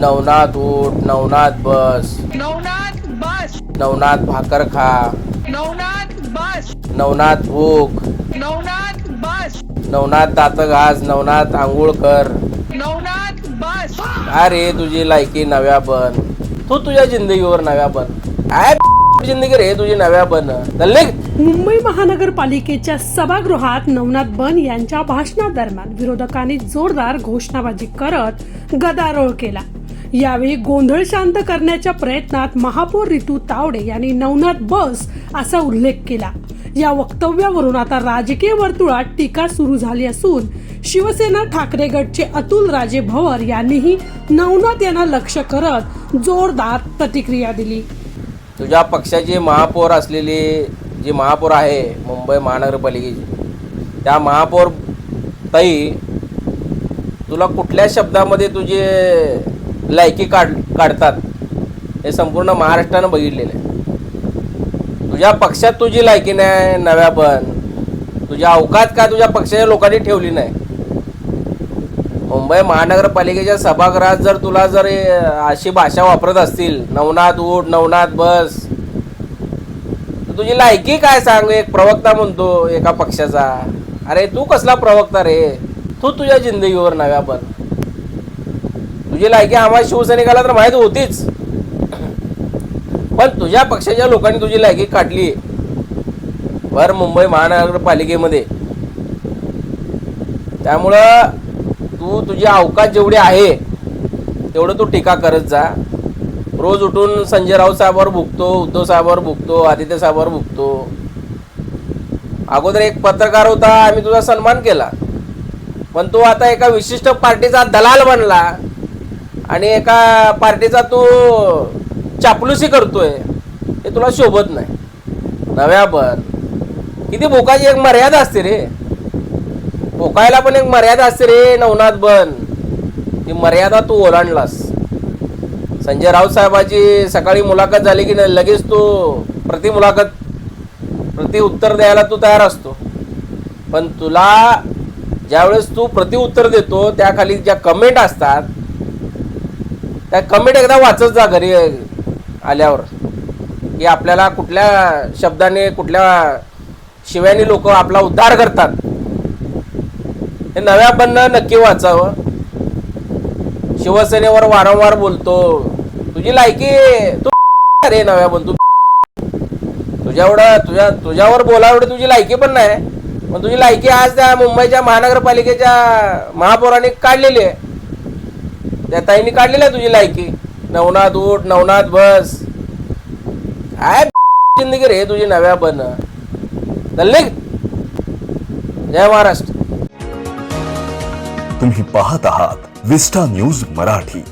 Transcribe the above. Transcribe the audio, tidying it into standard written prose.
नवनाथ उठ, नवनाथ बस, नवनाथ बस, नवनाथ भाकर खा, नवनाथ बस, नवनाथ भूक, नवनाथ बस, नवनाथ दात घास, नवनाथ आंघोळ कर. नवनाथ बस. काय रे तुझी लायकी नव्या बन, तू तुझ्या जिंदगीवर नव्या बन. काय जिंदगी रे तुझी नव्या बन. चल निघ. मुंबई महानगरपालिकेच्या सभागृहात नवनाथ बन यांच्या भाषणादरम्यान विरोधकांनी जोरदार घोषणाबाजी करत गदारोळ केला. यावेळी गोंधळ शांत करण्याच्या प्रयत्नात महापौर रितू तावडे यांनी नवनाथ बस असा उल्लेख केला. या वक्तव्यावरून आता राजकीय वर्तुळात टीका सुरू झाली असून शिवसेना ठाकरे गटचे अतुल राजे भवर यांनीही नवनाथ यांना लक्ष्य करत जोरदार प्रतिक्रिया दिली. तुझ्या पक्षाची महापौर असलेली जी महापौर आहे मुंबई महानगरपालिकेची, त्या महापौर ताई तुला कुठल्या शब्दामध्ये तुझे लायकी काढतात हे संपूर्ण महाराष्ट्रानं बघितलेलं आहे. तुझ्या पक्षात तुझी लायकी नाही नव्या पण, तुझ्या अवकात का तुझ्या पक्षाच्या लोकांनी ठेवली नाही. मुंबई महानगरपालिकेच्या सभागृहात जर तुला जर अशी भाषा वापरत असतील, नवनाथ उठ, नवनाथ बस, तर तुझी लायकी काय सांग. एक प्रवक्ता म्हणतो एका पक्षाचा. अरे तू कसला प्रवक्ता रे, तू तुझ्या जिंदगीवर नव्या पण. तुझी लायकी आम्हाला शिवसैनिकाला तर माहीत होतीच, पण तुझ्या पक्षाच्या लोकांनी तुझी लायकी काढली भर मुंबई महानगरपालिकेमध्ये. त्यामुळं तू तुझी अवकाश जेवढी आहे तेवढं तू टीका करत जा. रोज उठून संजय राऊत साहेबांवर भुकतो, उद्धव साहेबांवर भुकतो, आदित्य साहेबांवर भुकतो. अगोदर एक पत्रकार होता, आम्ही तुझा सन्मान केला, पण तू आता एका विशिष्ट पार्टीचा दलाल बनला आणि एका पार्टीचा तू चापलुसी करतोय. हे तुला शोभत नाही. नव्या पण किती भोकाची एक मर्यादा असते रे, भोकायला पण एक मर्यादा असते रे. नवनाथ बन, ती मर्यादा तू ओलांडलास. संजय राऊत साहेबाची सकाळी मुलाखत झाली की लगेच तू प्रति उत्तर द्यायला तू तयार असतो, पण तुला ज्यावेळेस तू प्रति उत्तर देतो त्याखाली ज्या कमेंट असतात त्या कमेंट एकदा वाचत जा घरी आल्यावर, की आपल्याला कुठल्या शब्दाने कुठल्या शिव्याने लोक आपला उद्धार करतात. हे नव्या बनणं नक्की वाचावं. शिवसेनेवर वारंवार बोलतो, तुझी लायकी तू अरे नव्या बन, तू तुझ्यावर बोला एवढी तुझी लायकी पण नाही. पण तुझी लायकी आज त्या मुंबईच्या महानगरपालिकेच्या महापौरांनी काढलेली आहे, त्या ताईंनी काढलेली आहे तुझी लायकी. नवनाथ उठ, नवनाथ बस. काय जिंदगी रे तुझी नव्या बन. चल निघ. जय महाराष्ट्र. तुम्ही पाहत आहात विस्टा न्यूज मराठी.